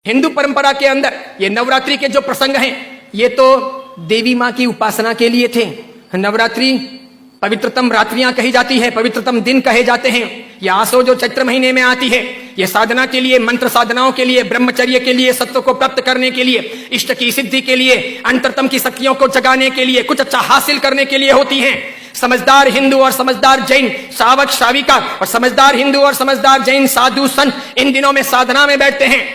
हिंदू परंपरा के अंदर ये नवरात्रि के जो प्रसंग हैं, ये तो देवी मां की उपासना के लिए थे। नवरात्रि पवित्रतम रात्रियां कही जाती है, पवित्रतम दिन कहे जाते हैं। यह आसो जो चैत्र महीने में आती है, यह साधना के लिए, मंत्र साधनाओं के लिए, ब्रह्मचर्य के लिए, सत्व को प्राप्त करने के लिए, इष्ट की सिद्धि के लिए, अंतरतम की शक्तियों को जगाने के लिए, कुछ अच्छा हासिल करने के लिए होती हैं। समझदार हिंदू और समझदार जैन श्रावक श्राविका और समझदार हिंदू और समझदार जैन साधु संत इन दिनों में साधना में बैठते हैं,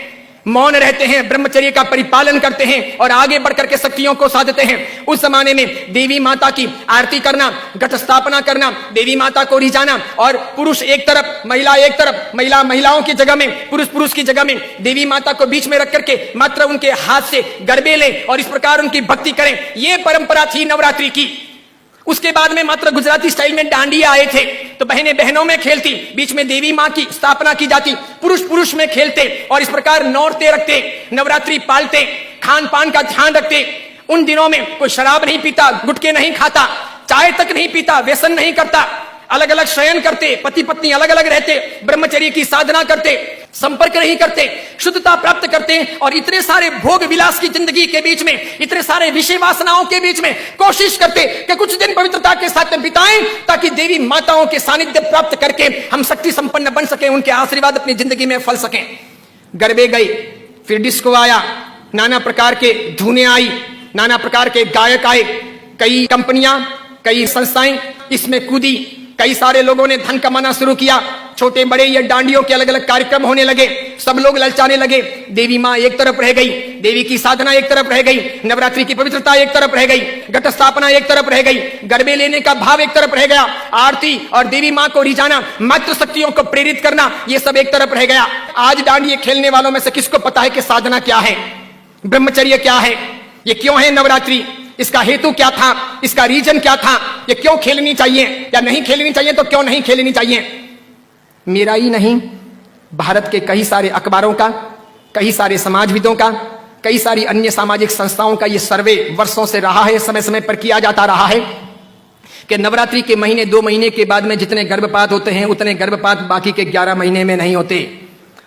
मौन रहते हैं, ब्रह्मचर्य का परिपालन करते हैं और आगे बढ़कर के शक्तियों को साधते हैं। उस जमाने में देवी माता की आरती करना, घट स्थापना करना, देवी माता को रिझाना और पुरुष एक तरफ, महिला एक तरफ, महिलाओं की जगह में, पुरुष की जगह में, देवी माता को बीच में रख करके मात्र उनके हाथ से गरबे लें और इस प्रकार उनकी भक्ति करें। यह परंपरा थी नवरात्रि की। उसके बाद में मात्र गुजराती स्टाइल में डांडिया आए थे, तो बहनें बहनों में खेलती, बीच में देवी मां की स्थापना की जाती, पुरुष में खेलते और इस प्रकार नौरते रखते, नवरात्रि पालते, खान पान का ध्यान रखते। उन दिनों में कोई शराब नहीं पीता, गुटखे नहीं खाता, चाय तक नहीं पीता, व्यसन नहीं करता, अलग अलग शयन करते, पति पत्नी अलग अलग रहते, ब्रह्मचर्य की साधना करते, संपर्क नहीं करते, शुद्धता प्राप्त करते और इतने सारे भोग विलास की जिंदगी के बीच में, इतने सारे विषय वासनाओं के बीच में कोशिश करते कि कुछ दिन पवित्रता के साथ बिताएं, ताकि देवी माताओं के सानिध्य प्राप्त करके हम शक्ति संपन्न बन सके, उनके आशीर्वाद अपनी जिंदगी में फल सकें। गरबे गई, फिर डिस्को आया, नाना प्रकार के धुनें आई, नाना प्रकार के गायक आए, कई कंपनियां, कई संस्थाएं इसमें कूदी, कई सारे लोगों ने धन कमाना शुरू किया, छोटे बड़े ये डांडियों के अलग अलग कार्यक्रम होने लगे, सब लोग ललचाने लगे। देवी मां एक तरफ रह गई, देवी की साधना एक तरफ रह गई, नवरात्रि की पवित्रता एक तरफ रह गई, घट स्थापना एक तरफ रह गई, गरबे लेने का भाव एक तरफ रह गया, आरती और देवी मां को रिझाना, मातृ शक्तियों को प्रेरित करना, ये सब एक तरफ रह गया। आज डांडिये खेलने वालों में से किसको पता है कि साधना क्या है, ब्रह्मचर्य क्या है, ये क्यों है नवरात्रि, इसका हेतु क्या था, इसका रीजन क्या था, ये क्यों खेलनी चाहिए या नहीं खेलनी चाहिए, तो क्यों नहीं खेलनी चाहिए। मेरा ही नहीं, भारत के कई सारे अखबारों का, कई सारे समाजविदों का, कई सारी अन्य सामाजिक संस्थाओं का ये सर्वे वर्षों से रहा है, समय समय पर किया जाता रहा है कि नवरात्रि के महीने 2 महीने के बाद में जितने गर्भपात होते हैं, उतने गर्भपात बाकी के 11 महीने में नहीं होते।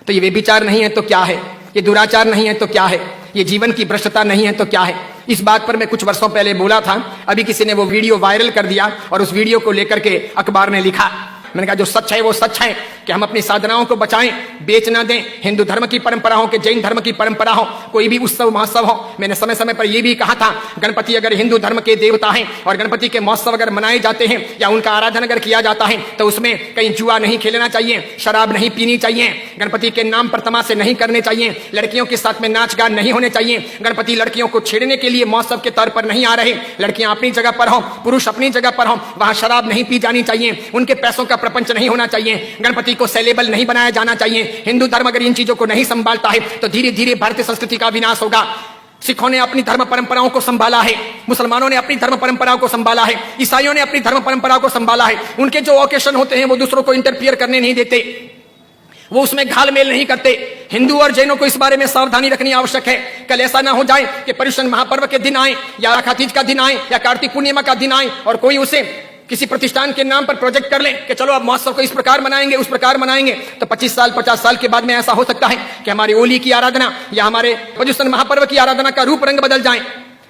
तो ये व्यभिचार नहीं है तो क्या है, ये दुराचार नहीं है तो क्या है, ये जीवन की भ्रष्टता नहीं है तो क्या है। इस बात पर मैं कुछ वर्षों पहले बोला था, अभी किसी ने वो वीडियो वायरल कर दिया और उस वीडियो को लेकर के अखबार ने लिखा। मैंने कहा जो सच है वो सच है कि हम अपनी साधनाओं को बचाएं, बेच ना दें। हिंदू धर्म की परंपरा हो कि जैन धर्म की परंपरा हो, कोई भी उत्सव महोत्सव हो, मैंने समय समय पर यह भी कहा था, गणपति अगर हिंदू धर्म के देवता हैं और गणपति के महोत्सव अगर मनाए जाते हैं या उनका आराधन अगर किया जाता है तो उसमें कहीं जुआ नहीं खेलना चाहिए, शराब नहीं पीनी चाहिए, गणपति के नाम पर तमाशे नहीं करने चाहिए, लड़कियों के साथ में नाच गान नहीं होने चाहिए, गणपति लड़कियों को छेड़ने के लिए महोत्सव के तौर पर नहीं आ रहे, लड़कियां अपनी जगह पर हो, पुरुष अपनी जगह पर हो, वहां शराब नहीं पी जानी चाहिए, उनके पैसों का प्रपंच नहीं होना चाहिए, गणपति को सेलेबल नहीं बनाया जाना चाहिए। हिंदू धर्म अगर इन चीजों को नहीं संभालता है तो धीरे धीरे भारतीय संस्कृति का विनाश होगा। सिखों ने अपनी धर्म परंपराओं को संभाला है, मुसलमानों ने अपनी धर्म परंपराओं को संभाला है, ईसाइयों ने अपनी धर्म परंपराओं को संभाला है। उनके जो ओकेशन होते हैं वो दूसरों को इंटरफियर करने नहीं देते, वो उसमें घालमेल नहीं करते। हिंदू और जैनों को इस बारे में सावधानी रखनी आवश्यक है। कल ऐसा ना हो जाए कि पर्युषण महापर्व के दिन आए या राखा तीज का दिन आए या कार्तिक पूर्णिमा का दिन आए और कोई उसे किसी प्रतिष्ठान के नाम पर प्रोजेक्ट कर ले कि चलो अब महोत्सव को इस प्रकार मनाएंगे, उस प्रकार मनाएंगे, तो 25 साल 50 साल के बाद में ऐसा हो सकता है कि हमारी होली की आराधना या हमारे पर्युषण महापर्व की आराधना का रूप रंग बदल जाए।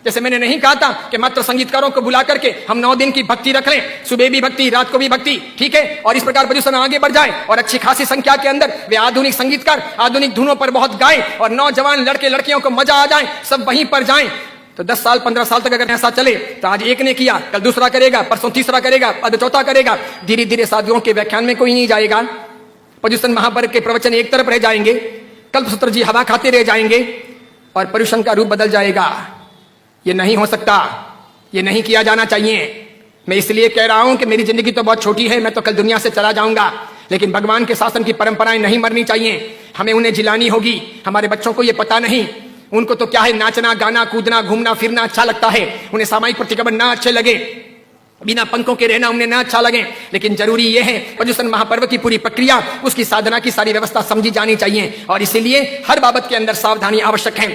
जैसे मैंने नहीं कहा था कि मात्र संगीतकारों को बुला करके हम 9 दिन की भक्ति रख लें, सुबह भी भक्ति, रात को भी भक्ति, ठीक है, और इस प्रकार पर्युषण आगे बढ़ जाए और अच्छी खासी संख्या के अंदर वे आधुनिक संगीतकार आधुनिक धुनों पर बहुत गाएं और नौजवान लड़के लड़कियों को मजा आ जाए, सब वहीं पर जाएं। तो 10 साल 15 साल तक अगर ऐसा चले तो आज एक ने किया, कल दूसरा करेगा, परसों तीसरा करेगा, अब चौथा करेगा, धीरे धीरे साधुओं के व्याख्यान में कोई नहीं जाएगा, पर्युषण महापर्व के प्रवचन एक तरफ रह जाएंगे, कल्पसूत्र जी हवा खाते रह जाएंगे और पर्युषण का रूप बदल जाएगा। ये नहीं हो सकता, ये नहीं किया जाना चाहिए। मैं इसलिए कह रहा हूं कि मेरी जिंदगी तो बहुत छोटी है, मैं तो कल दुनिया से चला जाऊंगा, लेकिन भगवान के शासन की परंपराएं नहीं मरनी चाहिए, हमें उन्हें जिलानी होगी। हमारे बच्चों को ये पता नहीं, उनको तो क्या है, नाचना गाना कूदना घूमना फिरना अच्छा लगता है, उन्हें सामाजिक प्रतिक्रमण ना अच्छे लगे, बिना पंखों के रहना उन्हें ना अच्छा लगे, लेकिन जरूरी यह है पर्युषण महापर्व की पूरी प्रक्रिया, उसकी साधना की सारी व्यवस्था समझी जानी चाहिए और इसीलिए हर बाबत के अंदर सावधानी आवश्यक है।